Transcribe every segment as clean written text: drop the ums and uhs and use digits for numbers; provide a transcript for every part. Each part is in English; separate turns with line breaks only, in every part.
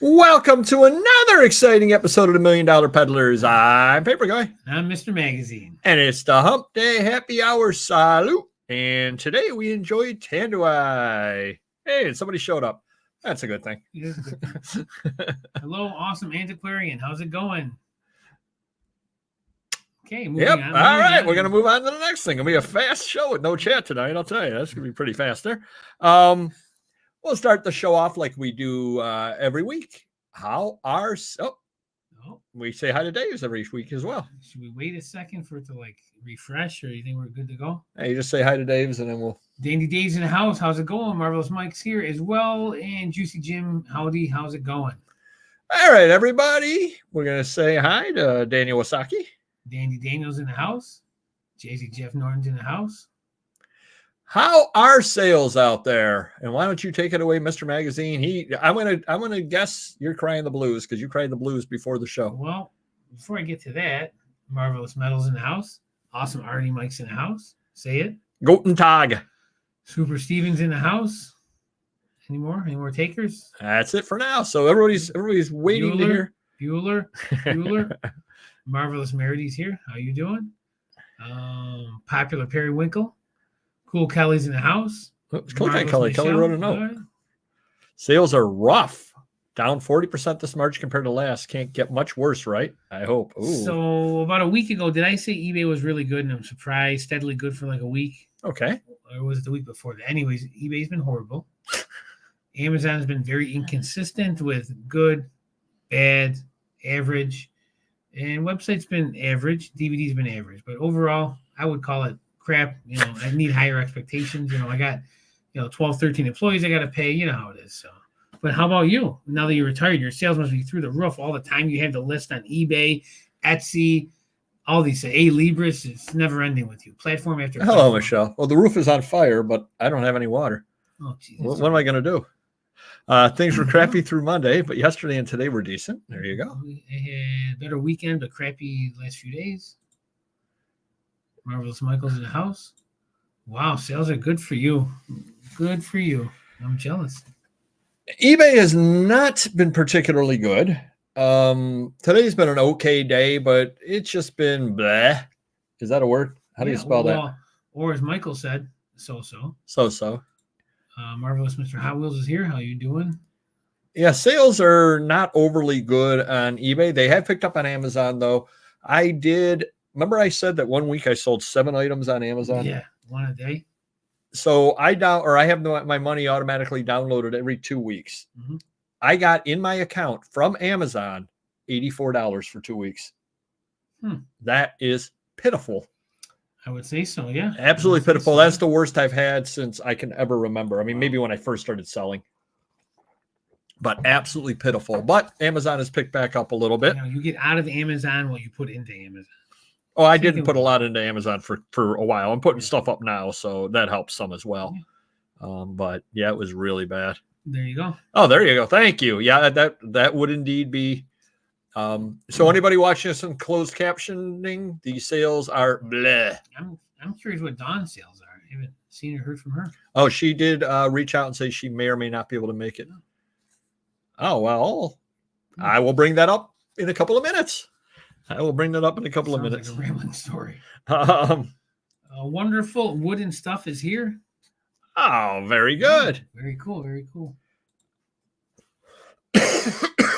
Welcome to another exciting episode of the $1 Million Peddlers. I'm Papergoy.
I'm Mr. Magazine.
And it's the Hump Day Happy Hour Salute. And today we enjoyed Tanduay. Hey, and somebody showed up. That's a good thing.
It is a good thing. Hello, awesome antiquarian. How's it going? Okay, moving on.
All right, we're going to move on to the next thing. It'll be a fast show with no chat tonight. I'll tell you, that's going to be pretty fast there. We'll start the show off like we do every week. We say hi to Dave's every week as well.
Should we wait a second for it to like refresh, or you think we're good to go?
Hey, you just say hi to Dave's and then we'll.
Dandy Dave's in the house. How's it going? Marvelous Mike's here as well. And Juicy Jim, howdy. How's it going?
All right, everybody. We're going to say hi to Daniel Wasaki.
Dandy Daniel's in the house. Jay-Z Jeff Norton's in the house.
How are sales out there? And why don't you take it away, Mr. Magazine? I'm gonna guess you're crying the blues because you cried the blues before the show.
Well, before I get to that, Marvelous Metal's in the house. Awesome Artie Mike's in the house. Say it.
Guten Tag.
Super Steven's in the house. Any more takers?
That's it for now. So everybody's waiting to hear.
Bueller. Marvelous Merity's here. How you doing? Popular Periwinkle. Cool Kelly's in the house.
Kelly wrote a note. Right. Sales are rough. Down 40% this March compared to last. Can't get much worse, right? I hope. Ooh.
So about a week ago, did I say eBay was really good? And I'm surprised. Steadily good for like a week.
Okay.
Or was it the week before that? Anyways, eBay's been horrible. Amazon has been very inconsistent with good, bad, average. And website's been average. DVD's been average. But overall, I would call it crap. I need higher expectations. I got 12, 13 employees I got to pay. You know how it is. So, but how about you? Now that you're retired, your sales must be through the roof all the time. You have the list on eBay, Etsy, all these Libris. It's never ending with you. Platform after platform.
Hello, Michelle. Well, the roof is on fire, but I don't have any water.
Oh, Jesus.
What am I going to do? Things were crappy through Monday, but yesterday and today were decent. There you go.
We had a better weekend, but crappy last few days. Marvelous Michael's in the house. Wow, sales are good for you. Good for you. I'm jealous.
eBay has not been particularly good. Today's been an okay day, but it's just been bleh. Is that a word? How do you spell that?
Or as Michael said, so-so.
So-so.
Marvelous Mr. Hot Wheels is here. How you doing?
Yeah, sales are not overly good on eBay. They have picked up on Amazon, though. Remember I said that one week I sold 7 items on Amazon?
Yeah, one a day.
So I have my money automatically downloaded every 2 weeks.
Mm-hmm.
I got in my account from Amazon $84 for 2 weeks. That is pitiful.
I would say so, yeah.
Absolutely pitiful. So. That's the worst I've had since I can ever remember. I mean, maybe when I first started selling. But absolutely pitiful. But Amazon has picked back up a little bit.
You get out of Amazon what you put into Amazon.
Oh, I didn't put a lot into Amazon for a while. I'm putting stuff up now, so that helps some as well. But yeah, it was really bad.
There you go.
Oh, there you go. Thank you. Yeah, that would indeed be. So anybody watching this in closed captioning, the sales are bleh.
I'm curious what Dawn's sales are. I haven't seen or heard from her.
Oh, she did reach out and say she may or may not be able to make it. Oh, well, I will bring that up in a couple of minutes. Like a
rambling story. Wonderful wooden stuff is here.
Oh, very good.
Very cool. Very cool.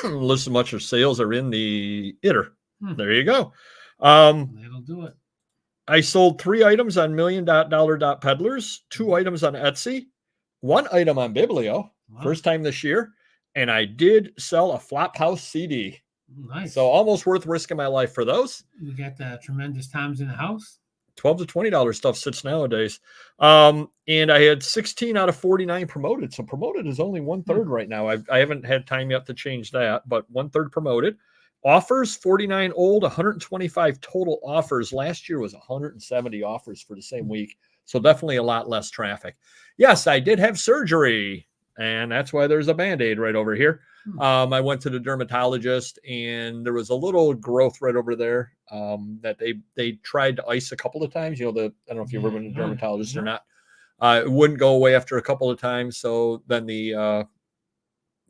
Listen, much of sales are in the ITER. There you go.
That'll do it.
I sold 3 items on $1 Million Peddlers, 2 items on Etsy, 1 item on Biblio, first time this year, and I did sell a Flophouse CD.
Nice.
So almost worth risking my life for those.
We got the tremendous times in the house.
$12 to $20 stuff sits nowadays. And I had 16 out of 49 promoted. So promoted is only 1/3 right now. I haven't had time yet to change that, but 1/3 promoted. Offers, 49 old, 125 total offers. Last year was 170 offers for the same week. So definitely a lot less traffic. Yes, I did have surgery. And that's why there's a Band-Aid right over here. I went to the dermatologist and there was a little growth right over there that they tried to ice a couple of times. I don't know if you've ever been to a dermatologist or not. It wouldn't go away after a couple of times. So then the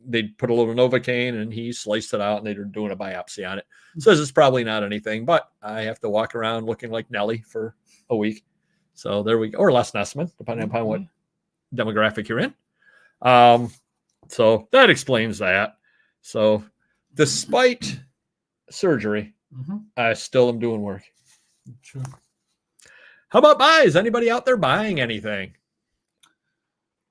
they'd put a little Novocaine and he sliced it out and they're doing a biopsy on it. Says it's probably not anything, but I have to walk around looking like Nelly for a week. So there we go. Or Les Nessman, depending upon what demographic you're in. So that explains that. So despite surgery, I still am doing work.
True.
How about buys? Anybody out there buying anything?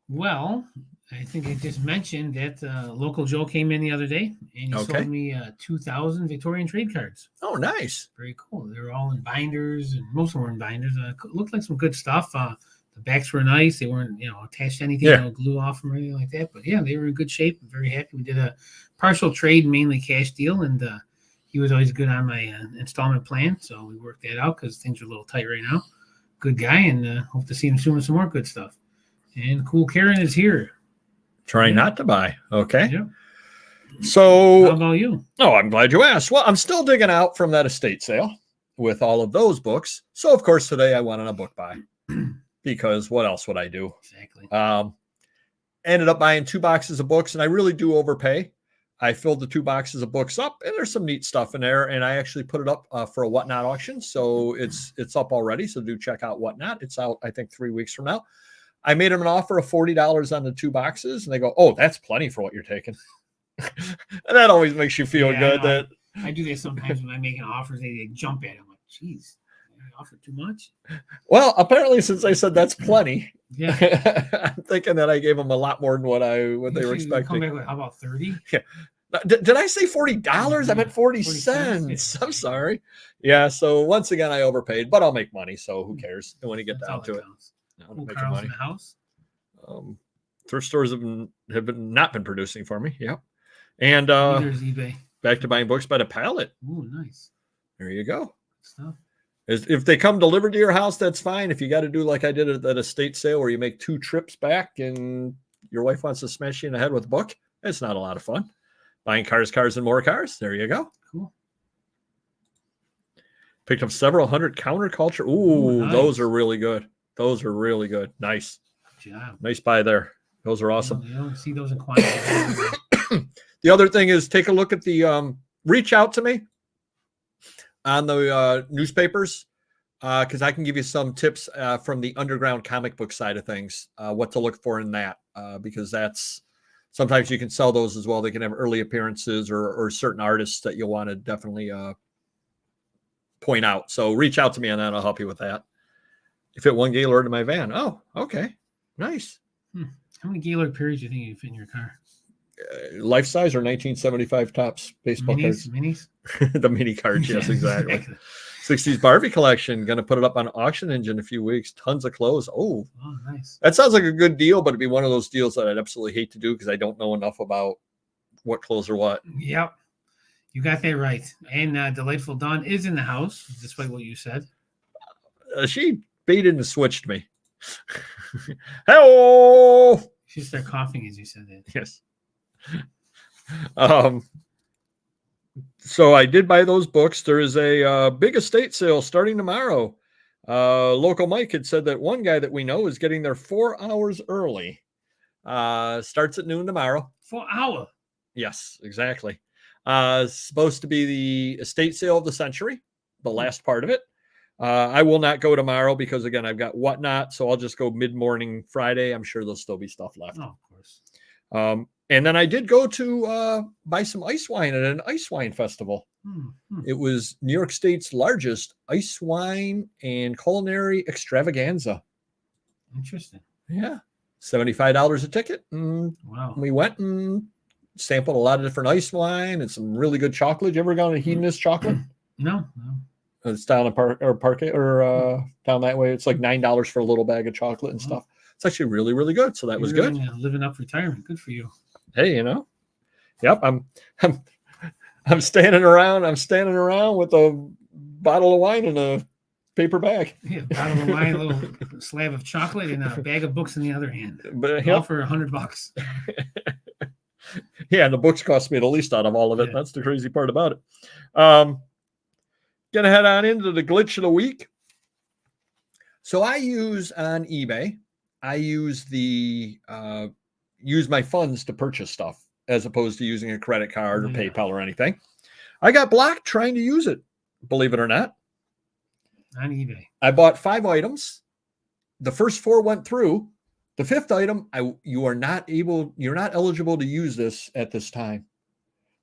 Well, I think I just mentioned that local Joe came in the other day and he sold me 2,000 Victorian trade cards.
Oh, nice.
Very cool. They were all in binders, and most of them were in binders. Looked like some good stuff. The backs were nice. They weren't, attached to anything, no glue off them or anything like that. But yeah, they were in good shape. I'm very happy. We did a partial trade, mainly cash deal, and he was always good on my installment plan. So we worked that out because things are a little tight right now. Good guy, and hope to see him soon with some more good stuff. And Cool Karen is here.
Trying not to buy. Okay.
Yeah.
So
how about you?
Oh, I'm glad you asked. Well, I'm still digging out from that estate sale with all of those books. So of course today I went on a book buy because what else would I do?
Exactly.
Ended up buying 2 boxes of books, and I really do overpay. I filled the 2 boxes of books up, and there's some neat stuff in there. And I actually put it up for a Whatnot auction. So it's up already. So do check out Whatnot. It's out, I think, 3 weeks from now. I made them an offer of $40 on the 2 boxes, and they go, "Oh, that's plenty for what you're taking." And that always makes you feel good.
I do this sometimes when I'm making offers. They jump at it. I'm like, "Geez, I offered too much."
Well, apparently, since I said that's plenty,
yeah,
I'm thinking that I gave them a lot more than what they were expecting.
Come back with, how about 30?
Yeah. Did I say $40? I meant 40 cents. I'm sorry. Yeah. So once again, I overpaid, but I'll make money. So who cares? And when you get down to it.
Carl's money. In the house.
Thrift stores have not been producing for me. Yep. And
there's eBay.
Back to buying books by the pallet.
Ooh, nice.
There you go.
Stuff.
If they come delivered to your house, that's fine. If you got to do like I did at that estate sale where you make 2 trips back and your wife wants to smash you in the head with a book, it's not a lot of fun. Buying cars, and more cars. There you go.
Cool.
Picked up several hundred counterculture. Ooh, nice. Those are really good. Those are really good. Nice. Nice buy there. Those are awesome.
You don't see those in quantity.
The other thing is take a look at the reach out to me on the newspapers because I can give you some tips from the underground comic book side of things, what to look for in that because that's sometimes you can sell those as well. They can have early appearances or certain artists that you'll want to definitely point out. So reach out to me on that. I'll help you with that. You fit 1 Gaylord in my van. Oh, okay. Nice.
How many Gaylord periods do you think you fit in your car?
Life size or 1975 tops baseball cards?
Minis?
The mini cards, yes, exactly. 60s Barbie collection. Going to put it up on auction engine in a few weeks. Tons of clothes. Oh,
nice.
That sounds like a good deal, but it'd be one of those deals that I'd absolutely hate to do because I don't know enough about what clothes are what.
Yep. You got that right. And Delightful Dawn is in the house, despite what you said.
She baited and switched me. Hello.
She started coughing as you said that.
Yes. So I did buy those books. There is a big estate sale starting tomorrow. Local Mike had said that one guy that we know is getting there 4 hours early. Starts at noon tomorrow.
4 hours.
Yes, exactly. Supposed to be the estate sale of the century, the last part of it. I will not go tomorrow because, again, I've got Whatnot, so I'll just go mid-morning Friday. I'm sure there'll still be stuff left.
Oh, of course.
And then I did go to buy some ice wine at an ice wine festival. It was New York State's largest ice wine and culinary extravaganza.
Interesting.
Yeah. $75 a ticket.
Wow.
We went and sampled a lot of different ice wine and some really good chocolate. You ever gone to Hedonist Chocolate?
No.
It's down in Parquet or down that way. It's like $9 for a little bag of chocolate and stuff. It's actually really, really good. So that was good.
Living up retirement. Good for you.
Hey, yep. I'm standing around. I'm standing around with a bottle of wine in a paper bag.
Yeah, bottle of wine, a little slab of chocolate, and a bag of books in the other hand.
But
all for $100.
Yeah, and the books cost me the least out of all of it. Yeah. That's the crazy part about it. Gonna head on into the glitch of the week. So I use on eBay. I use use my funds to purchase stuff. as opposed to using a credit card or
Yeah.
PayPal or anything. I got blocked trying to use it, believe it or not.
On eBay.
I bought 5 items. The first 4 went through. The 5th item, you're not eligible to use this at this time.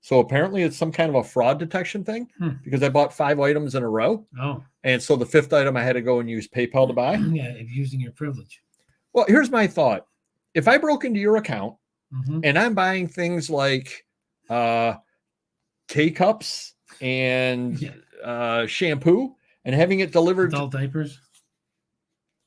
So apparently it's some kind of a fraud detection thing because I bought 5 items in a row.
Oh.
And so the 5th item I had to go and use PayPal to buy.
Yeah, using your privilege.
Well, here's my thought. If I broke into your account and I'm buying things like K-cups and shampoo and having it delivered
adult diapers,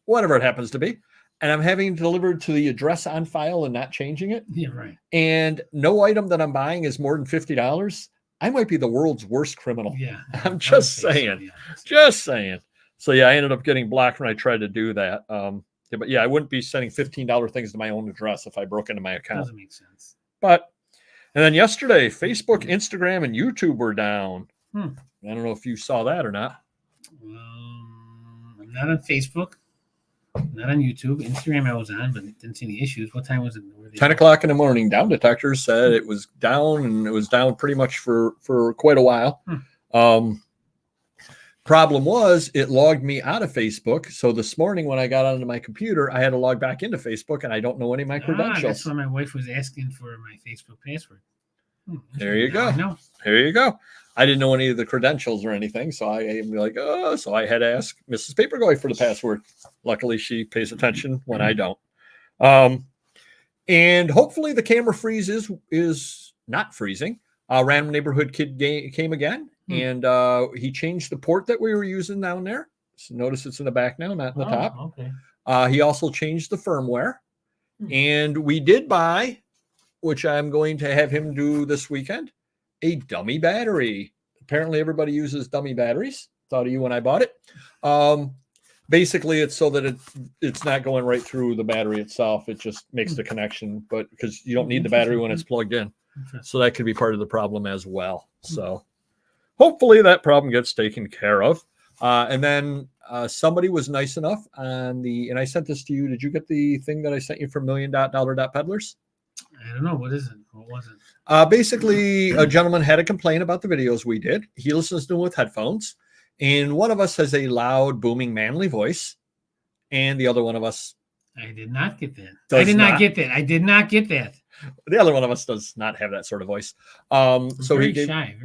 whatever it happens to be, and I'm having it delivered to the address on file and not changing it.
Yeah, right.
And no item that I'm buying is more than $50. I might be the world's worst criminal.
Yeah.
I'm just saying. So, yeah. Just saying. So yeah, I ended up getting blocked when I tried to do that. But yeah, I wouldn't be sending $15 things to my own address if I broke into my account.
Doesn't make sense.
But and then yesterday, Facebook, Instagram, and YouTube were down. I don't know if you saw that or not.
I'm not on Facebook, not on YouTube. Instagram I was on, but didn't see any issues. What time was it?
10 o'clock in the morning. Down detectors said it was down, and it was down pretty much for quite a while. Problem was it logged me out of Facebook. So this morning when I got onto my computer, I had to log back into Facebook, and I don't know any of my credentials.
That's why my wife was asking for my Facebook password.
There you go. There you go. I didn't know any of the credentials or anything. So I am like, so I had to ask Mrs. Papergoy for the password. Luckily, she pays attention when I don't. And hopefully the camera freeze is not freezing. Random Neighborhood Kid came again, and he changed the port that we were using down there. So notice it's in the back now, not in the top.
Okay.
He also changed the firmware. And we did buy, which I'm going to have him do this weekend, a dummy battery. Apparently everybody uses dummy batteries. Thought of you when I bought it. Basically, it's so that it's not going right through the battery itself. It just makes the connection, but because you don't need the battery when it's plugged in. So that could be part of the problem as well. So hopefully that problem gets taken care of. And then somebody was nice enough and I sent this to you. Did you get the thing that I sent you from $million.peddlers?
I don't know. What is it? What was it?
Basically, a gentleman had a complaint about the videos we did. He listens to them with headphones. And one of us has a loud, booming, manly voice. And the other one of us.
I did not get that. I did not get that.
The other one of us does not have that sort of voice. So
very shy.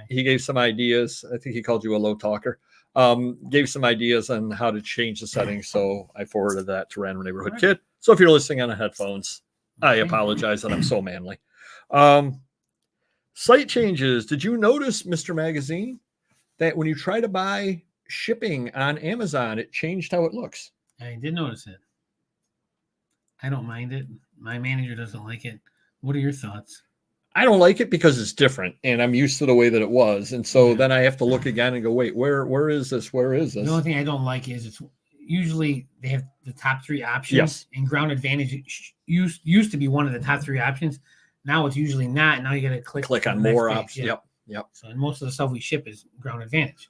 He gave some ideas. I think he called you a low talker. Gave some ideas on how to change the settings. So I forwarded that to Random Neighborhood Kid. So if you're listening on the headphones, I apologize that I'm so manly. Site changes. Did you notice, Mr. Magazine, that when you try to buy shipping on Amazon, it changed how it looks?
I did notice it. I don't mind it. My manager doesn't like it. What are your thoughts?
I don't like it because it's different, and I'm used to the way that it was. And so then I have to look again and go, wait, where is this? Where is this?
The only thing I don't like is it's usually they have the top 3 options.
Yes.
And Ground Advantage used to be one of the top 3 options. Now it's usually not. Now you got to click
on more options. Yep.
So and most of the stuff we ship is Ground Advantage.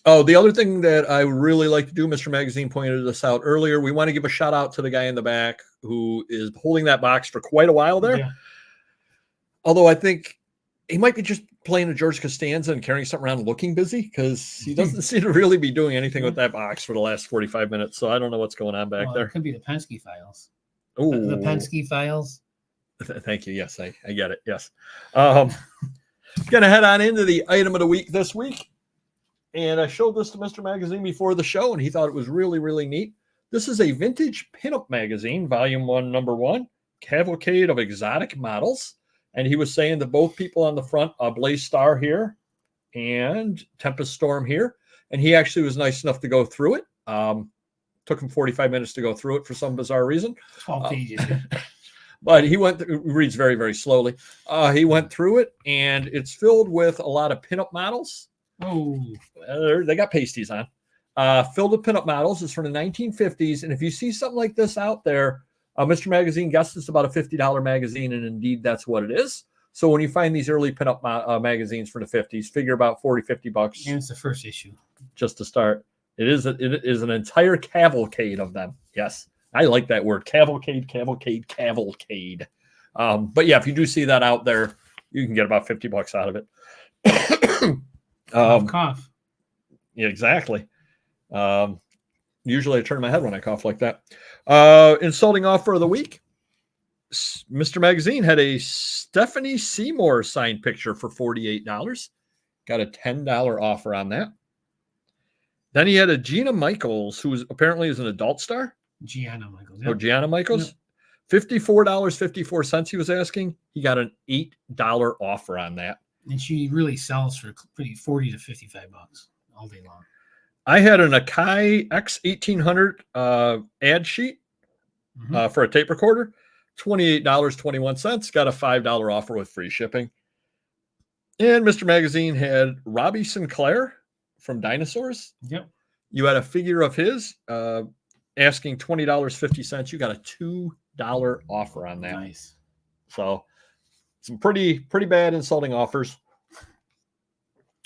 Oh, the other thing that I really like to do, Mr. Magazine pointed this out earlier. We want to give a shout out to the guy in the back who is holding that box for quite a while there.
Yeah.
Although I think he might be just playing a George Costanza and carrying something around looking busy because he doesn't seem to really be doing anything with that box for the last 45 minutes. So I don't know what's going on back there.
It could be the Penske files.
Oh,
the Penske files.
Thank you. Yes, I get it. Yes. Going to head on into the item of the week this week. And I showed this to Mr. Magazine before the show, and he thought it was really, really neat. This is a vintage pinup magazine, volume 1, number 1, cavalcade of exotic models. And he was saying that both people on the front, Blaze Star here and Tempest Storm here. And he actually was nice enough to go through it. Took him 45 minutes to go through it for some bizarre reason.
12 pages.
But he reads very, very slowly. He went through it, and it's filled with a lot of pinup models.
Oh,
they got pasties on. Filled with pinup models. It's from the 1950s. And if you see something like this out there, Mr. Magazine guessed it's about a $50 magazine, and indeed that's what it is. So when you find these early pinup magazines from the 50s, figure about $40-50.
And it's the first issue. Just
to start. It is an entire cavalcade of them. Yes. I like that word. Cavalcade. But yeah, if you do see that out there, you can get about $50 out of it.
Cough.
Yeah, exactly. Usually I turn my head when I cough like that. Insulting offer of the week. Mr. Magazine had a Stephanie Seymour signed picture for $48. Got a $10 offer on that. Then he had a Gina Michaels, who apparently is an adult star.
Gianna Michaels.
Or Gianna Michaels. Yep. $54.54 he was asking. He got an $8 offer on that.
And she really sells for pretty $40 to $55 all day long.
I had an Akai X1800 ad sheet for a tape recorder. $28.21. Got a $5 offer with free shipping. And Mr. Magazine had Robbie Sinclair from Dinosaurs.
Yep.
You had a figure of his asking $20.50. You got a $2 offer on that.
Nice.
So some pretty bad insulting offers.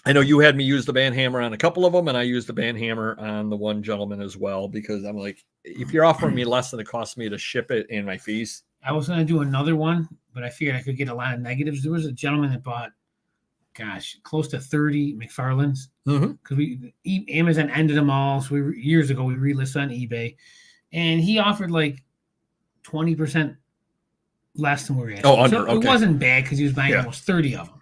I know you had me use the band hammer on a couple of them, and I used the band hammer on the one gentleman as well, because I'm like, if you're offering me less than it costs me to ship it and my fees.
I was going to do another one, but I figured I could get a lot of negatives. There was a gentleman that bought, close to 30 McFarlanes, because Amazon ended them all. So years ago, we relisted on eBay, and he offered like 20% less than we were asking.
Oh, under,
so
okay.
It wasn't bad because he was buying almost 30 of them.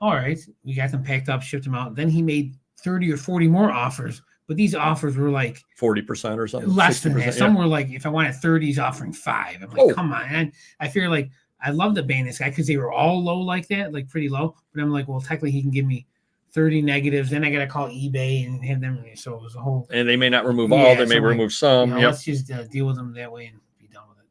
All right, we got them packed up, shipped them out. Then he made 30 or 40 more offers, but these offers were like
40% or something.
Less than that. Some were like, if I wanted 30, he's offering 5. I'm like, come on. And I figure like, I love to ban this guy because they were all low like that, like pretty low. But I'm like, well, technically he can give me 30 negatives. Then I got to call eBay and have them. So it was a whole.
And they may not remove all. They may remove some.
Let's just deal with them that way and be done with it.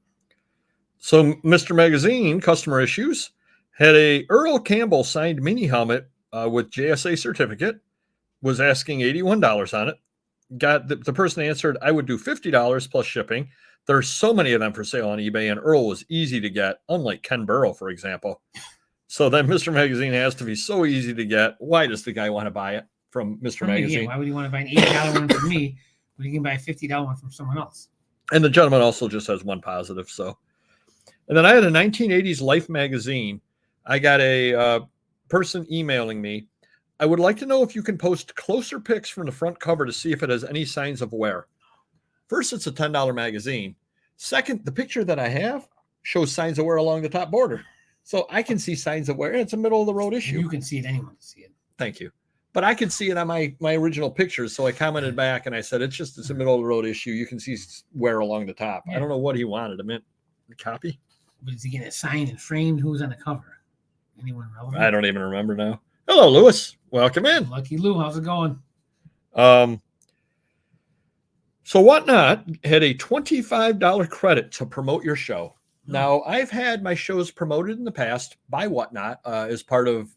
So Mr. Magazine, customer issues, had a Earl Campbell signed mini helmet with JSA certificate, was asking $81 on it. Got the person answered, I would do $50 plus shipping. There's so many of them for sale on eBay, and Earl was easy to get, unlike Ken Burrow, for example. So then Mr. Magazine asked if he's so easy to get, why does the guy want to buy it from Mr. Magazine?
Yeah, why would he want to buy an $80 one from me, but he can buy a $50 one from someone else?
And the gentleman also just has one positive. So, and then I had a 1980s Life magazine. I got a person emailing me. I would like to know if you can post closer pics from the front cover to see if it has any signs of wear. First, it's a $10 magazine. Second, the picture that I have shows signs of wear along the top border. So I can see signs of wear. It's a middle of the road issue.
You can see it. Anyone can see it.
Thank you. But I can see it on my original pictures. So I commented back and I said, it's a middle of the road issue. You can see wear along the top. Yeah. I don't know what he wanted. I meant a copy.
But is he getting it signed and framed? Who's on the cover? Anyone relevant?
I don't even remember now. Hello, Lewis. Welcome in.
Lucky Lou. How's it going?
So Whatnot had a $25 credit to promote your show. Now, I've had my shows promoted in the past by Whatnot as part of,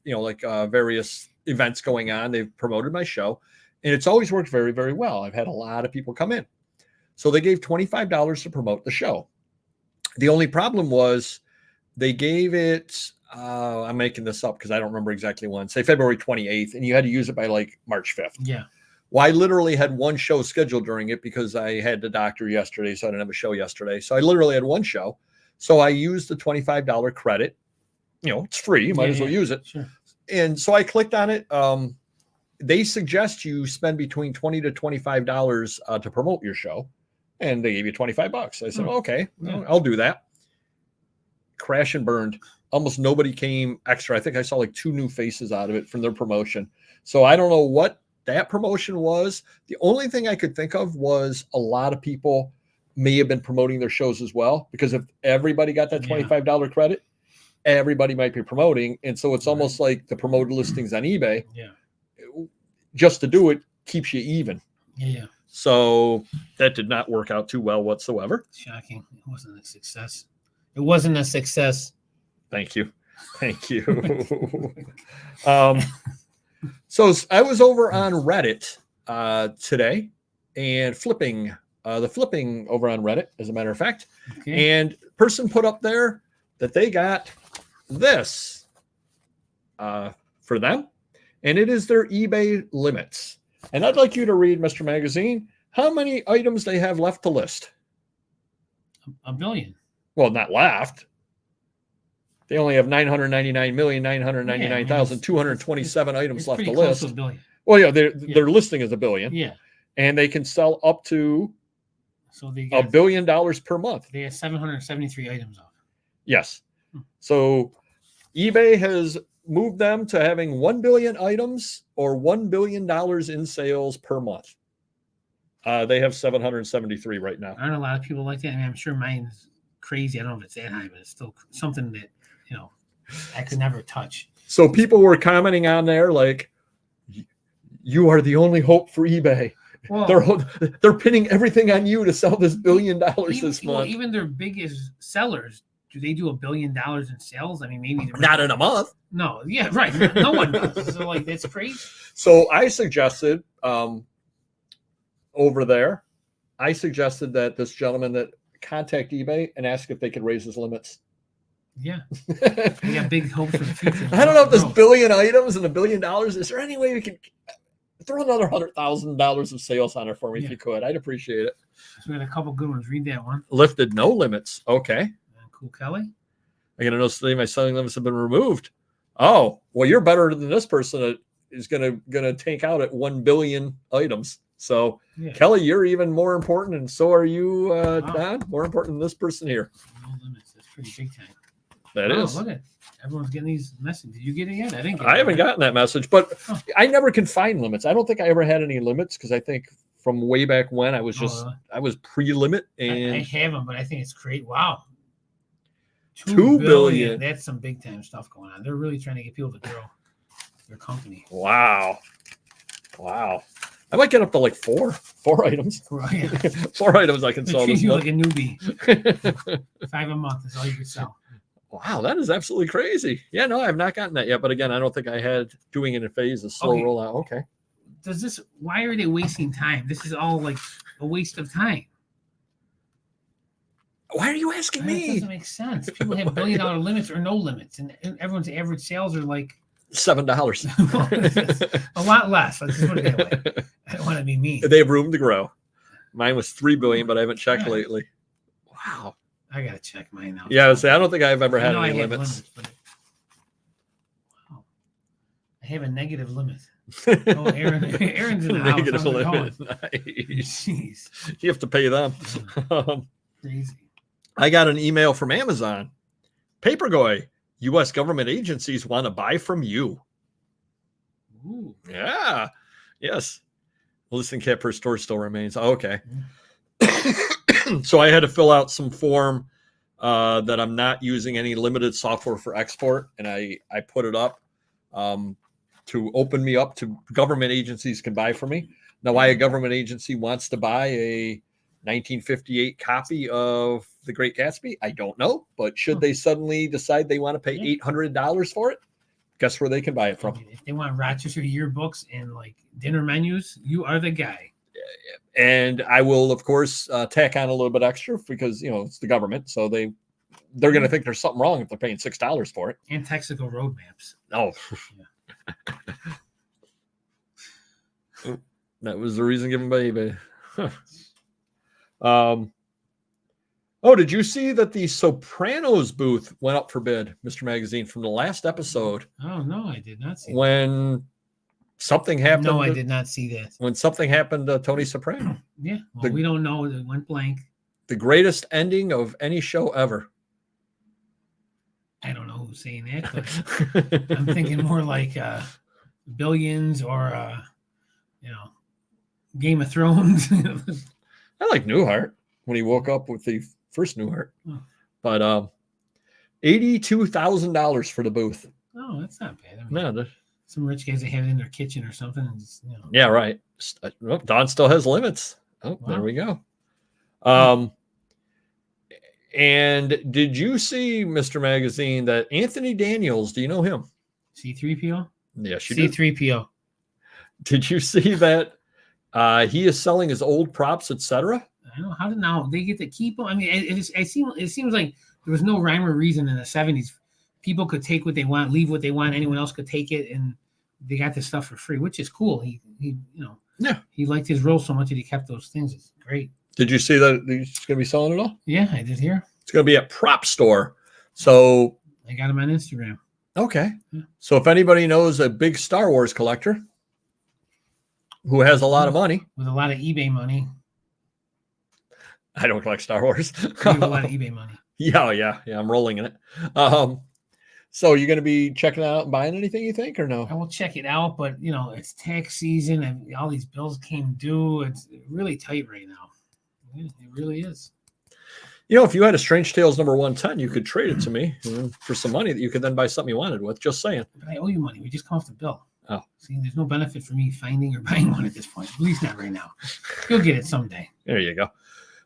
various events going on. They've promoted my show, and it's always worked very, very well. I've had a lot of people come in. So they gave $25 to promote the show. The only problem was they gave it, I'm making this up because I don't remember exactly when, say February 28th, and you had to use it by like March 5th.
Yeah.
Well, I literally had one show scheduled during it because I had the doctor yesterday, so I didn't have a show yesterday. So I literally had one show. So I used the $25 credit. It's free. You might as well use it. Sure. And so I clicked on it. They suggest you spend between $20 to $25 to promote your show. And they gave you $25. I said, okay, I'll do that. Crash and burned. Almost nobody came extra. I think I saw like 2 new faces out of it from their promotion. So I don't know what that promotion was. The only thing I could think of was a lot of people may have been promoting their shows as well, because if everybody got that $25 credit, everybody might be promoting. And so it's almost like the promoted listings on eBay.
Yeah.
Just to do it keeps you even.
Yeah.
So that did not work out too well whatsoever.
Shocking. It wasn't a success. It wasn't a success.
Thank you. So I was over on Reddit today and flipping over on Reddit, as a matter of fact. Okay. And person put up there that they got this for them, and it is their eBay limits. And I'd like you to read, Mr. Magazine, how many items they have left to list.
1 billion.
Well, not left. They only have 999,999,227 items
it's
left
pretty
to
close
list.
to a billion.
Well, yeah, their listing is $1 billion,
Yeah.
and they can sell up to
So they
$1 billion per month.
They have 773 items off.
Yes. So eBay has moved them to having 1 billion items or $1 billion in sales per month. They have 773 right now.
Aren't a lot of people like that? I mean, I'm sure mine's crazy. I don't know if it's that high, but it's still something that, I could never touch.
So people were commenting on there like, you are the only hope for eBay. Well, they're pinning everything on you to sell this $1 billion this month.
Even their biggest sellers, do they do $1 billion in sales? I mean, maybe
not in a month.
No, yeah, right. No one does. So like that's crazy.
So I suggested over there, that this gentleman that contact eBay and ask if they could raise his limits.
Yeah, we got big hopes for the future.
I don't know if this billion items and $1 billion. Is there any way we could throw another $100,000 of sales on it for me if you could? I'd appreciate it.
So we got a couple good ones. Read that one.
Lifted no limits. Okay.
Cool, Kelly.
I got to know today my selling limits have been removed. Oh, well, you're better than this person that is gonna take out at 1 billion items. So Kelly, you're even more important, and so are you, Don. More important than this person here.
No limits. That's pretty big time.
That is.
Look at everyone's getting these messages. Did you get it yet? I didn't get it.
I haven't gotten that message, but I never can find limits. I don't think I ever had any limits because I think from way back when I was I was pre-limit, and
I have them, but I think it's great. Wow.
2 billion.
That's some big time stuff going on. They're really trying to get people to grow their company.
Wow. I might get up to like four items.
Right.
4 items I can sell.
Treat you like a newbie. 5 a month is all you can sell.
Wow, that is absolutely crazy. Yeah, no, I have not gotten that yet. But again, I don't think I had doing it in phases. Slow rollout. Okay.
Why are they wasting time? This is all like a waste of time.
Why are you asking me?
It doesn't make sense. People have $1 billion limits or no limits, and everyone's average sales are like
$7.
A lot less. Let's just put it that way. I don't want to be mean.
They have room to grow. Mine was 3 billion, but I haven't checked lately. Wow.
I gotta check mine now.
Yeah, I don't think I've ever had any limits.
Wow. I have a negative limit. Oh, Aaron's in the
negative
house.
Limit. Nice.
Jeez.
You have to pay them.
Crazy.
I got an email from Amazon. Papergoy, U.S. government agencies want to buy from you.
Ooh.
Yeah. Yes. Listing cap per store still remains. Oh, okay. So I had to fill out some form that I'm not using any limited software for export, and I put it up to open me up to government agencies can buy from me. Now, why a government agency wants to buy a 1958 copy of The Great Gatsby, I don't know. But should they suddenly decide they want to pay $800 for it, guess where they can buy it from?
If they want Rochester yearbooks and like dinner menus, you are the guy.
And I will, of course, tack on a little bit extra because, it's the government. So they're going to think there's something wrong if they're paying $6 for it.
And technical roadmaps.
Oh, that was the reason given by eBay. Did you see that the Sopranos booth went up for bid, Mr. Magazine, from the last episode?
Oh, no, I did not see
when something happened.
No, I did not see that.
When something happened to Tony Soprano.
Yeah, well, we don't know. It went blank.
The greatest ending of any show ever.
I don't know who's saying that, but I'm thinking more like Billions or, Game of Thrones.
I like Newhart when he woke up with the first Newhart. Oh. But $82,000 for the booth.
Oh, that's not bad. I mean,
no,
some rich guys that have it in their kitchen or something. And just,
Yeah, right. Don still has limits. Oh, wow. There we go. And did you see, Mr. Magazine, that Anthony Daniels, do you know him?
C3PO?
Yes, you do.
C3PO.
Did you see that he is selling his old props, etc.?
I don't know. How did now they get to keep them? I mean, it seems like there was no rhyme or reason in the 70s. People could take what they want, leave what they want. Anyone else could take it, and they got this stuff for free, which is cool. He he liked his role so much that he kept those things. It's great.
Did you see that he's going to be selling it all?
Yeah, I did hear.
It's going to be at Prop Store. So
I got them on Instagram.
Okay.
Yeah.
So if anybody knows a big Star Wars collector who has a lot of money,
with a lot of eBay money,
I don't collect Star Wars.
you have a lot of eBay money.
Yeah. I'm rolling in it. So you're going to be checking it out and buying anything, you think, or no?
I will check it out, but it's tax season and all these bills came due. It's really tight right now. It really is.
If you had a Strange Tales number 110, you could trade it to me for some money that you could then buy something you wanted with. Just saying.
But I owe you money. We just come off the bill.
Oh.
See, there's no benefit for me finding or buying one at this point. At least not right now. You'll get it someday.
There you go.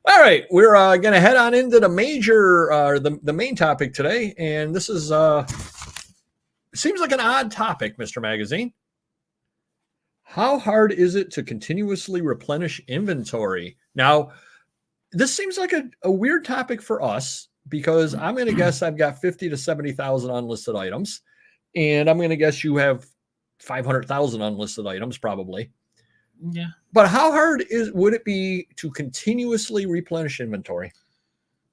All right, we're going to head on into the major, the main topic today, and this is seems like an odd topic, Mr. Magazine. How hard is it to continuously replenish inventory? Now, this seems like a weird topic for us because I'm going to guess I've got 50 to 70,000 unlisted items, and I'm going to guess you have 500,000 unlisted items probably.
Yeah.
But how hard would it be to continuously replenish inventory?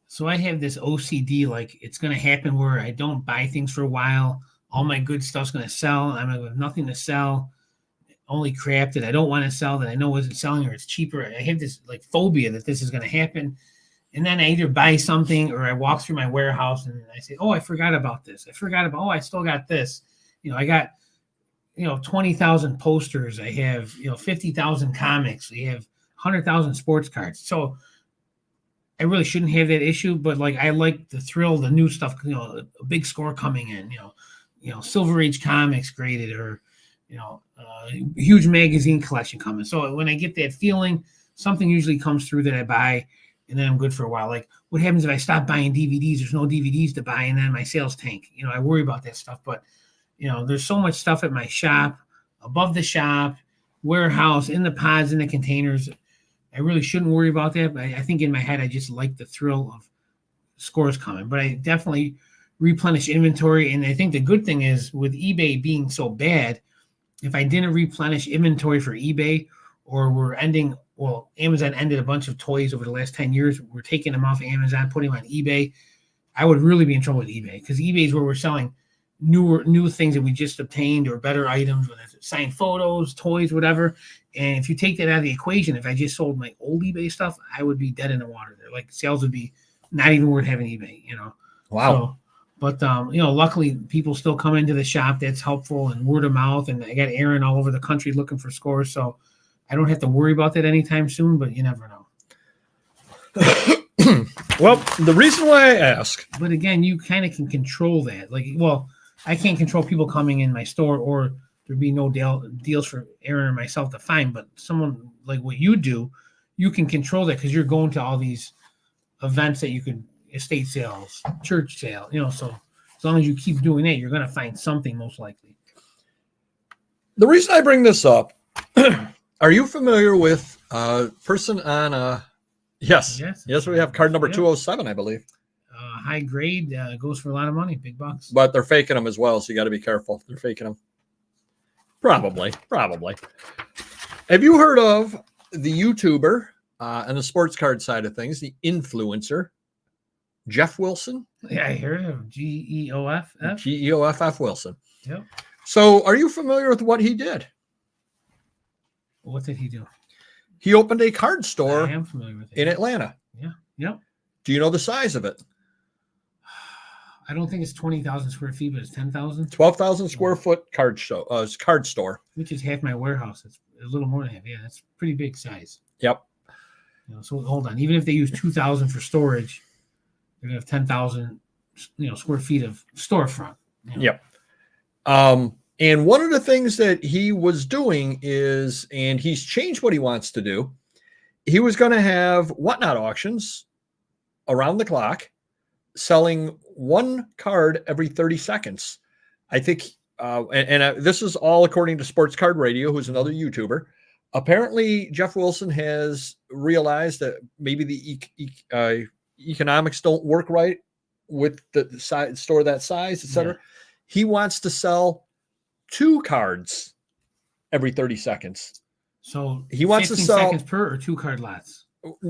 So I have this OCD, like it's going to happen where I don't buy things for a while. All my good stuff's going to sell. I'm going to have nothing to sell. Only crap that I don't want to sell that I know isn't selling or it's cheaper. I have this like phobia that this is going to happen. And then I either buy something or I walk through my warehouse and I say, oh, I forgot about this. I still got this. I got 20,000 posters. I have, 50,000 comics. We have 100,000 sports cards. So I really shouldn't have that issue, but like, I like the thrill, the new stuff, a big score coming in, Silver Age comics graded or, huge magazine collection coming. So when I get that feeling, something usually comes through that I buy and then I'm good for a while. Like what happens if I stop buying DVDs? There's no DVDs to buy and then my sales tank. I worry about that stuff, but there's so much stuff at my shop, above the shop, warehouse, in the pods, in the containers. I really shouldn't worry about that. But I think in my head, I just like the thrill of scores coming. But I definitely replenish inventory. And I think the good thing is with eBay being so bad, if I didn't replenish inventory for eBay or Amazon ended a bunch of toys over the last 10 years. We're taking them off Amazon, putting them on eBay. I would really be in trouble with eBay because eBay is where we're selling new things that we just obtained or better items, whether it's signed photos, toys, whatever. And if you take that out of the equation, if I just sold my old eBay stuff, I would be dead in the water there. Like sales would be not even worth having eBay,
Wow.
So, but luckily people still come into the shop. That's helpful, and word of mouth. And I got Aaron all over the country looking for scores. So I don't have to worry about that anytime soon, but you never know.
Well, the reason why I ask.
But again, you kind of can control that. I can't control people coming in my store, or there'd be no deals for Aaron or myself to find. But someone like what you do, you can control that because you're going to all these events that you could, estate sales, church sale, so as long as you keep doing that, you're going to find something most likely.
The reason I bring this up, are you familiar with a person on yes, we have card number 207, I believe.
High grade goes for a lot of money, big bucks.
But they're faking them as well, so you got to be careful. They're faking them. Probably. Have you heard of the YouTuber and the sports card side of things, the influencer, Jeff Wilson?
Yeah, I heard of Geoff.
Geoff Wilson.
Yep.
So are you familiar with what he did?
What did he do?
He opened a card store
I am familiar with it.
in Atlanta.
Yeah. Yep.
Do you know the size of it?
I don't think it's 20,000 square feet, but it's 10,000.
12,000 square foot card store.
Which is half my warehouse. It's a little more than half. Yeah, that's pretty big size.
Yep.
So hold on. Even if they use 2,000 for storage, they're gonna have 10,000, square feet of storefront.
Yep. And one of the things that he was doing is, and he's changed what he wants to do. He was going to have whatnot auctions around the clock, selling one card every 30 seconds. I think, this is all according to Sports Card Radio, who's another YouTuber. Apparently, Jeff Wilson has realized that maybe the economics don't work right with the store that size, etc. Yeah. He wants to sell 2 cards every 30 seconds.
So
he wants to sell
seconds per or 2 card lots.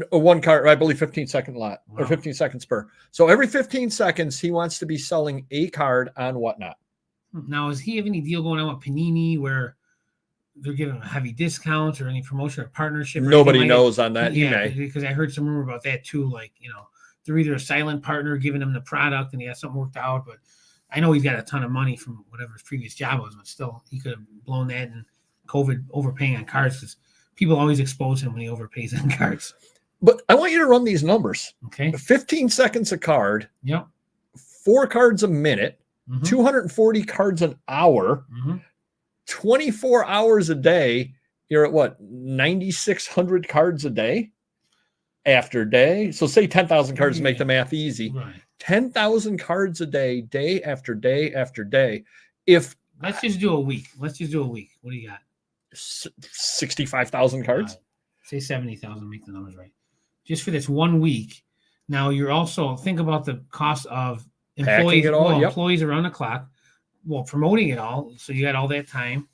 One card, I believe 15-second lot or
Wow.
15 seconds per. So every 15 seconds, he wants to be selling a card on Whatnot.
Now, does he have any deal going on with Panini where they're giving heavy discounts or any promotion or partnership? Or
Nobody
anything like
knows on that. He
Yeah,
may.
because I heard some rumor about that too. Like, they're either a silent partner giving him the product and he has something worked out, but I know he's got a ton of money from whatever his previous job was, but still he could have blown that in COVID overpaying on cards because people always expose him when he overpays on cards.
But I want you to run these numbers.
Okay.
15 seconds a card.
Yep.
4 cards a minute. 240 cards an hour. 24 hours a day. You're at what? 9,600 cards a day after day. So say 10,000 cards to make the math easy.
Right.
10,000 cards a day, day after day after day. If
let's just do a week. What do you got?
65,000 cards.
Say 70,000. Make the numbers right. Just for this 1 week. Now you're also think about the cost of employees. Employees around the clock. Well, promoting it all. So you got all that time.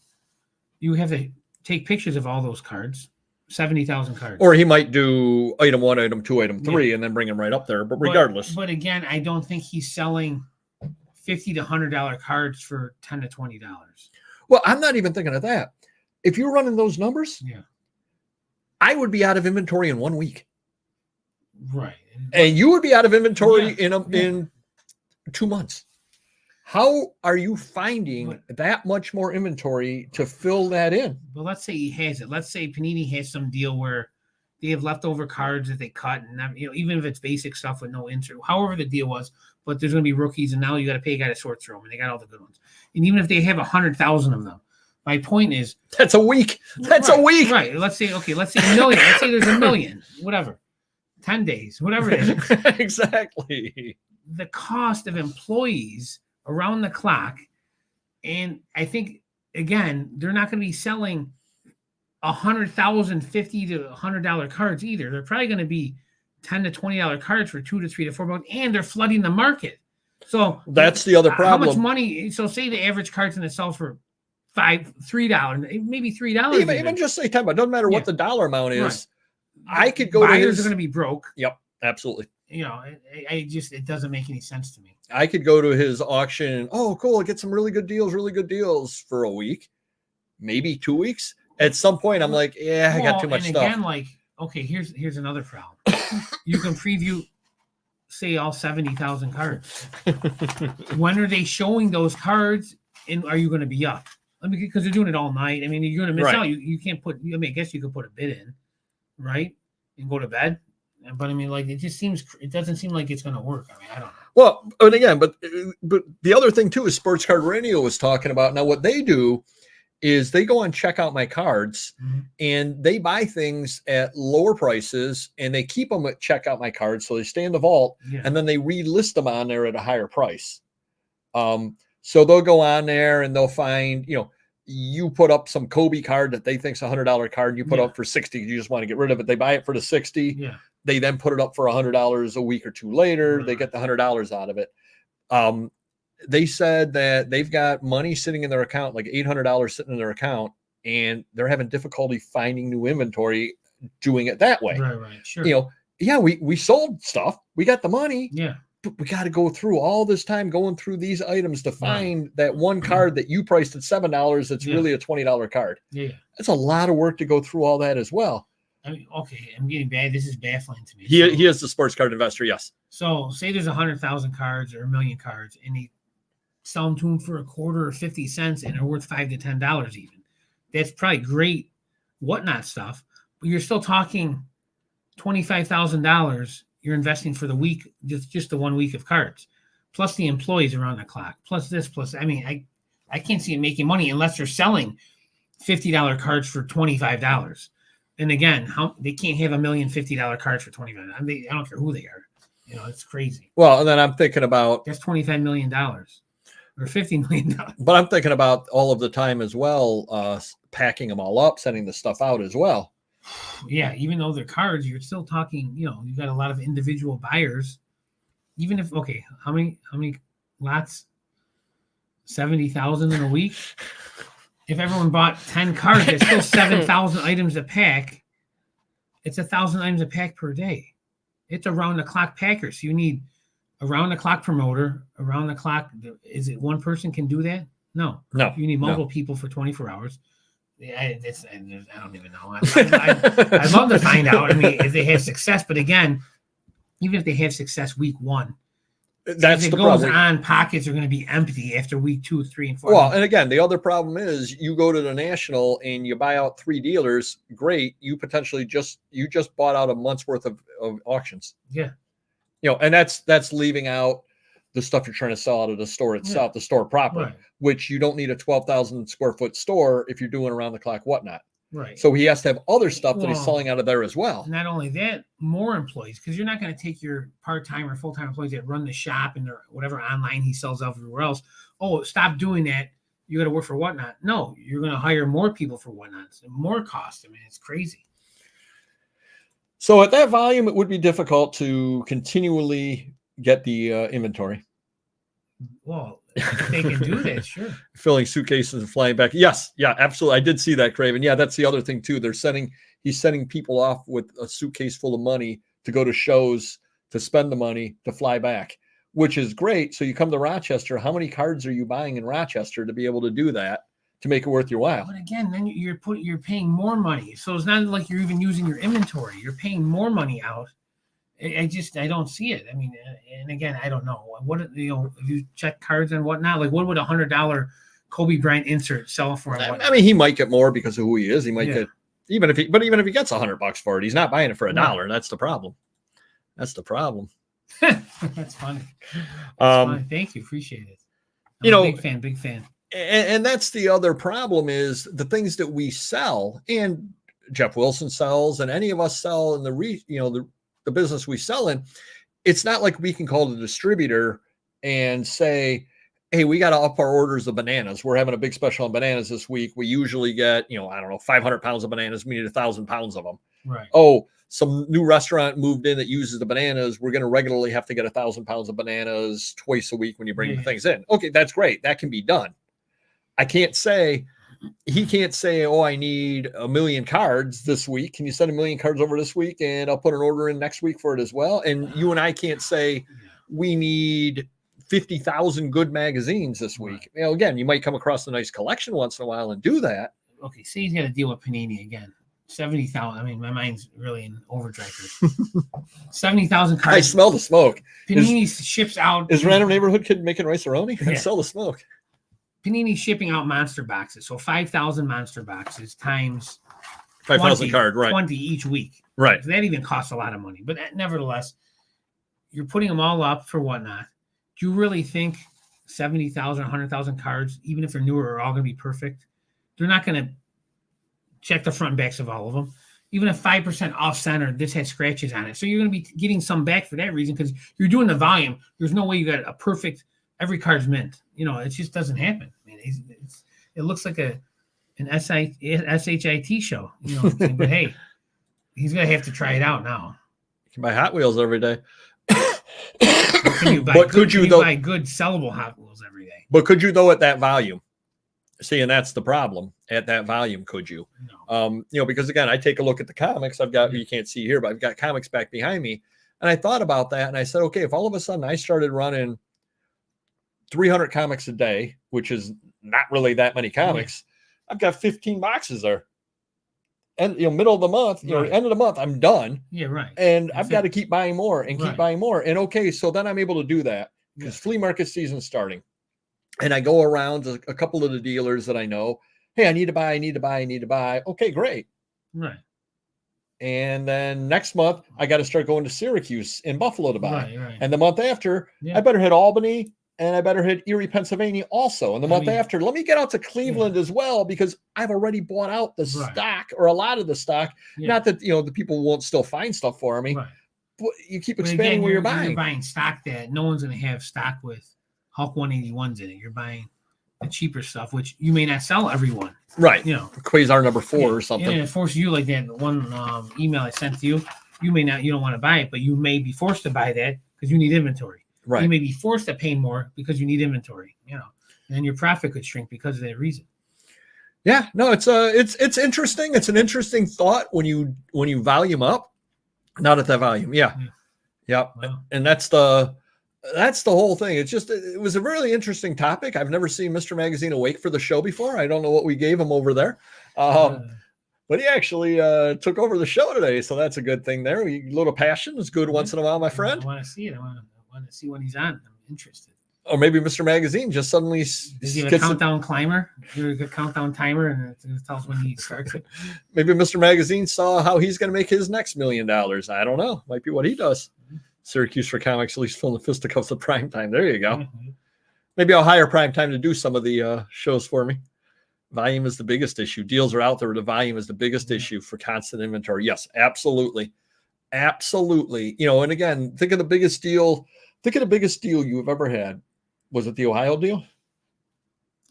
You have to take pictures of all those cards. 70,000 cards.
Or he might do item 1, item 2, item 3, and then bring them right up there. But regardless.
But again, I don't think he's selling $50 to $100 cards for $10 to $20.
Well, I'm not even thinking of that. If you're running those numbers, I would be out of inventory in 1 week.
Right.
And you would be out of inventory in 2 months. How are you finding that much more inventory to fill that in?
Well, let's say he has it. Let's say Panini has some deal where they have leftover cards that they cut, and even if it's basic stuff with no insert, however the deal was, but there's going to be rookies, and now you got to pay a guy to sort through them, and they got all the good ones. And even if they have 100,000 of them, my point is
that's a week. That's a week,
right? Let's say a million. Let's say there's a million, whatever, 10 days, whatever it is.
Exactly.
The cost of employees around the clock. And I think, again, they're not going to be selling 100,000 $50 to $100 cards either. They're probably going to be $10 to $20 cards for $2 to $3 to $4, and they're flooding the market. So
that's the other problem.
How much money? So say the average card's going to sell for $3, maybe $3.
Even just say 10, but it doesn't matter what the dollar amount is.
Right.
I could go
Buyers
to his,
are going to be broke.
Yep, absolutely.
It doesn't make any sense to me.
I could go to his auction and, oh, cool, get some really good deals for a week, maybe 2 weeks. At some point, I'm like, I got too much stuff.
Again, okay, here's another problem. You can preview, say, all 70,000 cards. When are they showing those cards, and are you going to be up? Because they're doing it all night. I mean, you're going to miss out. You can't put. I guess you could put a bid in, right, and go to bed. But it doesn't seem like it's going to work. I don't know.
Well, and again, but the other thing too is Sports Card Radio was talking about. Now, what they do is they go and check out my cards, and they buy things at lower prices, and they keep them at check out my cards, so they stay in the vault, and then they relist them on there at a higher price. So they'll go on there and they'll find, you put up some Kobe card that they think's $100 card, and you put up for 60. You just want to get rid of it. They buy it for the 60.
Yeah.
They then put it up for $100 a week or two later. They get the $100 out of it. They said that they've got money sitting in their account, like $800 sitting in their account, and they're having difficulty finding new inventory doing it that way.
Right. Sure.
We sold stuff. We got the money.
Yeah.
But we got to go through all this time going through these items to find that one card that you priced at $7 that's really a $20 card.
Yeah.
That's a lot of work to go through all that as well.
I'm getting bad. This is baffling to me.
He is the sports card investor, yes.
So say there's 100,000 cards or 1 million cards, and they sell them to him for a quarter or 50 cents, and they're worth $5 to $10 even. That's probably great Whatnot stuff, but you're still talking $25,000 you're investing for the week, just the 1 week of cards, plus the employees around the clock, plus this, I can't see it making money unless they're selling $50 cards for $25. And again, they can't have $1 million $50 cards for $25. I don't care who they are. It's crazy.
Well, and then I'm thinking about
that's $25 million or $50 million.
But I'm thinking about all of the time as well, packing them all up, sending the stuff out as well.
Yeah, even though they're cards, you're still talking, you got a lot of individual buyers. Even if, how many lots? 70,000 in a week. If everyone bought 10 cards, there's still 7,000 items to pack. it's 1,000 items a pack per day. It's around the clock packer. So you need around the clock promoter, around the clock. Is it one person can do that? No. You need multiple people for 24 hours. I don't even know. I'd love to find out. I mean, if they have success, but again, even if they have success week 1,
that's
if it
the
goes
problem.
on, pockets are going to be empty after week 2, 3, and 4.
Well, and again, the other problem is you go to the national and you buy out 3 dealers. Great, you potentially just bought out a month's worth of auctions.
Yeah,
and that's leaving out the stuff you're trying to sell out of the store itself, the store proper,
right.
which you don't need a 12,000 square foot store if you're doing around the clock whatnot.
Right.
So he has to have other stuff that he's selling out of there as well.
Not only that, more employees, because you're not going to take your part-time or full-time employees that run the shop and whatever online he sells everywhere else. Oh, stop doing that. You got to work for Whatnot. No, you're going to hire more people for Whatnot. More cost. I mean, it's crazy.
So at that volume, it would be difficult to continually get the inventory.
Well, if they can do that, sure.
Filling suitcases and flying back. Yes, yeah, absolutely. I did see that, Craven. Yeah, that's the other thing too. He's sending people off with a suitcase full of money to go to shows, to spend the money, to fly back, which is great. So you come to Rochester. How many cards are you buying in Rochester to be able to do that, to make it worth your while?
But again, then you're paying more money. So it's not like you're even using your inventory. You're paying more money out. I don't see it. I mean, and again, I don't know what, if you check cards and whatnot, like what would $100 Kobe Bryant insert sell for?
I mean, he might get more because of who he is. He might get, even if he gets $100 for it, he's not buying it for $1. That's the problem. That's
funny. Funny. Thank you. Appreciate it. I'm big fan.
And that's the other problem is the things that we sell, and Jeff Wilson sells, and any of us sell in the business we sell in. It's not like we can call the distributor and say, hey, we got to up our orders of bananas. We're having a big special on bananas this week. We usually get, 500 pounds of bananas. We need 1,000 pounds of them.
Right.
Oh, some new restaurant moved in that uses the bananas. We're going to regularly have to get 1,000 pounds of bananas twice a week when you bring the things in. Okay, that's great. That can be done. He can't say, oh, I need 1 million cards this week. Can you send 1 million cards over this week? And I'll put an order in next week for it as well. And you and I can't say we need 50,000 good magazines this week. Right. Again, you might come across a nice collection once in a while and do that.
Okay, say he's got to deal with Panini again. 70,000. I mean, my mind's really in overdrive. 70,000 cards.
I smell the smoke.
Panini ships out.
Is Random Neighborhood Kid making rice-a-roni? I smell the smoke.
Panini shipping out monster boxes. So 5,000 monster boxes times
5,000 card, right?
20 each week.
Right.
So that even costs a lot of money. But nevertheless, you're putting them all up for Whatnot. Do you really think 70,000, 100,000 cards, even if they're newer, are all going to be perfect? They're not going to check the front and backs of all of them. Even if 5% off center, this has scratches on it. So you're going to be getting some back for that reason because you're doing the volume. There's no way you got a perfect, every card's mint. It just doesn't happen. I mean, it looks like an SHIT show. But hey, he's going to have to try it out now.
You can buy Hot Wheels every day.
Can you buy good sellable Hot Wheels every day?
But could you, though, at that volume? See, and that's the problem. At that volume, could you?
No.
Because again, I take a look at the comics. I've got, you can't see here, but I've got comics back behind me. And I thought about that and I said, okay, if all of a sudden I started running 300 comics a day, which is not really that many comics, I've got 15 boxes there. And middle of the month, end of the month, I'm done.
Yeah, right.
And I've got to keep buying more and keep buying more. And okay, so then I'm able to do that because flea market season's starting. And I go around to a couple of the dealers that I know. Hey, I need to buy. Okay, great.
Right.
And then next month, I got to start going to Syracuse in Buffalo to buy.
Right.
And the month after, I better hit Albany and I better hit Erie, Pennsylvania also. And the month after, let me get out to Cleveland as well because I've already bought out the stock or a lot of the stock. Not that, the people won't still find stuff for me. Right. But you keep expanding where you're buying.
You're buying stock that no one's going to have stock with Hulk 181s in it. You're buying the cheaper stuff, which you may not sell everyone.
Right. Quasar number 4 or something.
And it forces you like that one email I sent to you. You don't want to buy it, but you may be forced to buy that because you need inventory.
Right.
You may be forced to pay more because you need inventory, and your profit could shrink because of that reason.
Yeah, no, it's interesting. It's an interesting thought when you volume up, not at that volume. Yeah. Yep.
Wow.
And that's the whole thing. It was a really interesting topic. I've never seen Mr. Magazine awake for the show before. I don't know what we gave him over there. But he actually took over the show today, so that's a good thing there. A little passion is good once in a while, my friend.
I want to see it. I want to see when he's on. I'm interested.
Or maybe Mr. Magazine just suddenly
does he have a countdown climber? A countdown timer, and it tells when he starts it.
Maybe Mr. Magazine saw how he's going to make his next $1 million. I don't know. Might be what he does. Syracuse for Comics, at least filling the fisticuffs of prime time. There you go. Maybe I'll hire prime time to do some of the shows for me. Volume is the biggest issue. Deals are out there. The volume is the biggest issue for constant inventory. Yes, absolutely. Absolutely. And again, think of the biggest deal you've ever had. Was it the Ohio deal?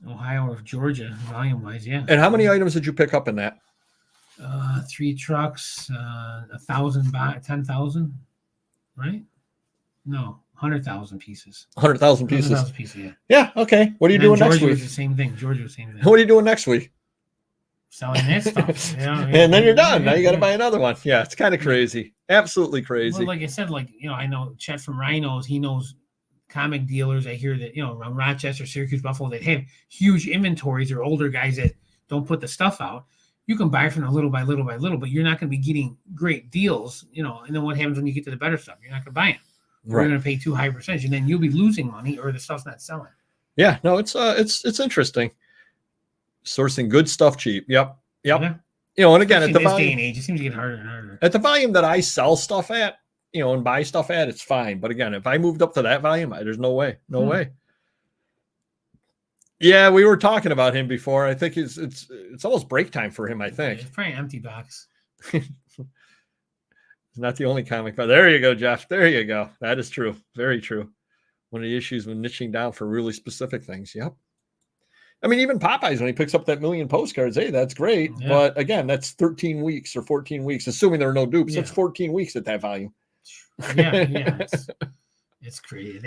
Ohio or Georgia, volume-wise, yeah.
And how many items did you pick up in that?
3 trucks, 1,000 by 10,000, right? No, 100,000 pieces.
100,000 pieces.
100,000 pieces, yeah.
Yeah, okay. What are you doing next week?
Was the same thing. Georgia was the same thing.
What are you doing next week?
Selling that stuff.
And then you're done. Now you got to buy another one. Yeah, it's kind of crazy. Absolutely crazy.
Well, like I said, I know Chet from Rhinos, he knows comic dealers. I hear that, around Rochester, Syracuse, Buffalo, that have huge inventories or older guys that don't put the stuff out. You can buy from them little by little by little, but you're not going to be getting great deals, and then what happens when you get to the better stuff? You're not going to buy them. Right. You're going to pay too high percentage, and then you'll be losing money or the stuff's not selling.
Yeah, no, it's interesting. Sourcing good stuff cheap. Yep. Yeah. And again,
at the volume, day and age, it seems to get harder and harder.
At the volume that I sell stuff at, and buy stuff at, it's fine. But again, if I moved up to that volume, there's no way. No way. Yeah, we were talking about him before. I think it's almost break time for him, I think.
It's probably an empty box.
It's not the only comic, but there you go, Jeff. There you go. That is true. Very true. One of the issues with niching down for really specific things. Yep. I mean, even Popeyes, when he picks up that 1 million postcards, hey, that's great. Yeah. But again, that's 13 weeks or 14 weeks, assuming there are no dupes. Yeah. That's 14 weeks at that volume.
Yeah. It's crazy.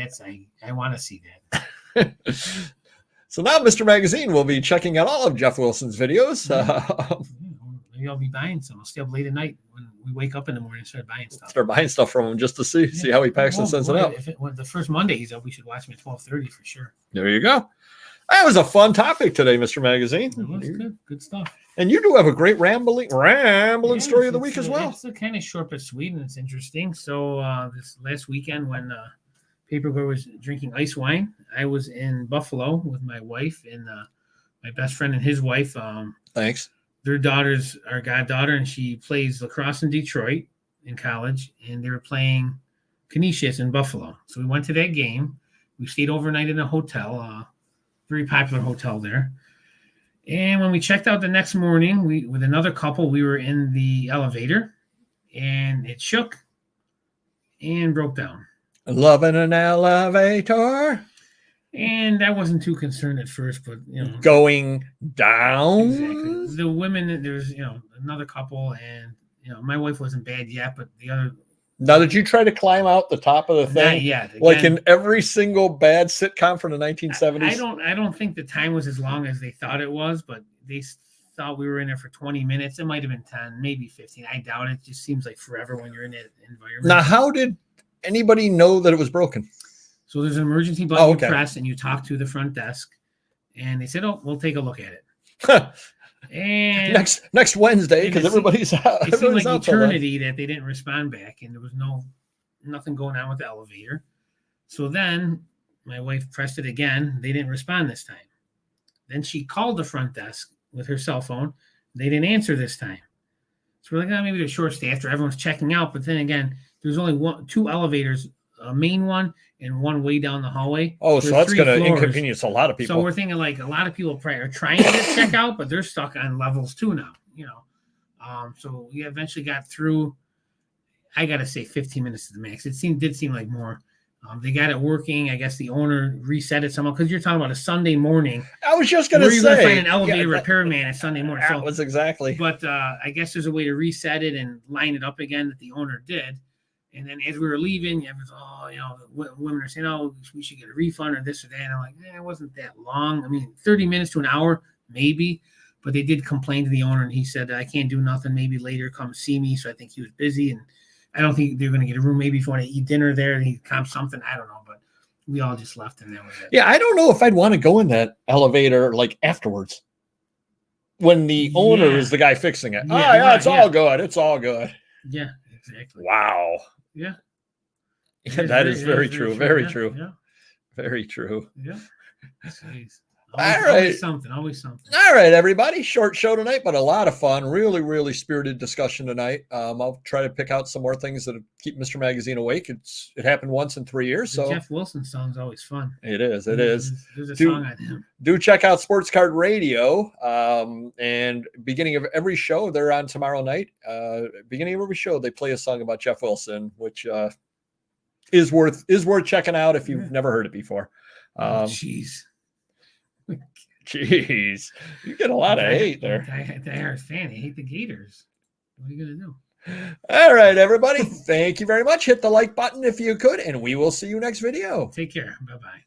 I want to see that.
So now Mr. Magazine will be checking out all of Jeff Wilson's videos.
Maybe I'll be buying some. I'll stay up late at night when we wake up in the morning and start buying stuff.
Start buying stuff from him just to see how he packs and sends it out.
When the first Monday he's up, we should watch him at 12:30 for sure.
There you go. That was a fun topic today, Mr. Magazine.
It was good stuff.
And you do have a great rambling story of the week as well.
It's kind of short but sweet, and it's interesting. So this last weekend when Papergoy was drinking ice wine, I was in Buffalo with my wife and my best friend and his wife.
Thanks.
Their daughter's our goddaughter, and she plays lacrosse in Detroit in college, and they were playing Canisius in Buffalo. So we went to that game. We stayed overnight in a hotel, very popular hotel there. And when we checked out the next morning, with another couple, we were in the elevator, and it shook and broke down.
Loving an elevator.
And I wasn't too concerned at first, but
going down.
Exactly. The women, there's another couple, and my wife wasn't bad yet, but the other.
Now, did you try to climb out the top of the thing?
Not yet. Again,
like in every single bad sitcom from the 1970s?
I don't think the time was as long as they thought it was, but they thought we were in there for 20 minutes. It might have been 10, maybe 15. I doubt it. It just seems like forever when you're in that environment.
Now, how did anybody know that it was broken?
So there's an emergency button you press, and you talk to the front desk, and they said, "Oh, we'll take a look at it." And
next Wednesday, because everybody's out.
It seemed like eternity that they didn't respond back, and there was nothing going on with the elevator. So then my wife pressed it again. They didn't respond this time. Then she called the front desk with her cell phone. They didn't answer this time. So we're like, maybe they're short-staffed or everyone's checking out. But then again, there's only two elevators, a main one and one way down the hallway.
Oh, so that's going to inconvenience a lot of people.
So we're thinking like a lot of people probably are trying to get check out, but they're stuck on levels 2 now, So we eventually got through, I got to say 15 minutes to the max. It did seem like more. They got it working. I guess the owner reset it somehow, because you're talking about a Sunday morning.
I was just going to say.
You're going to find an elevator repairman at Sunday morning.
That was exactly.
But I guess there's a way to reset it and line it up again that the owner did. And then as we were leaving, women are saying, "Oh, we should get a refund or this or that." And I'm like, it wasn't that long. I mean, 30 minutes to an hour, maybe. But they did complain to the owner, and he said, I can't do nothing. Maybe later come see me. So I think he was busy, and I don't think they're going to get a room. Maybe if you want to eat dinner there, and he comp something. I don't know, but we all just left, and that was it.
Yeah, I don't know if I'd want to go in that elevator like afterwards when the owner is the guy fixing it.
Yeah,
it's all good. It's all good.
Yeah, exactly.
Wow.
Yeah.
That is very true. Very true.
Yeah.
Very true.
Yeah. Jeez.
All right.
Always something.
All right, everybody. Short show tonight, but a lot of fun. Really, really spirited discussion tonight. I'll try to pick out some more things that keep Mr. Magazine awake. It happened once in 3 years.
The
So
Jeff Wilson song's always fun.
It is.
There's a song on him.
Do check out Sports Card Radio. And beginning of every show, they're on tomorrow night. Beginning of every show, they play a song about Jeff Wilson, which is worth checking out if you've never heard it before.
Jeez.
Jeez, you get a lot of hate there.
They are a fan. They hate the Gators. What are you going to do?
All right, everybody. Thank you very much. Hit the like button if you could, and we will see you next video.
Take care. Bye-bye.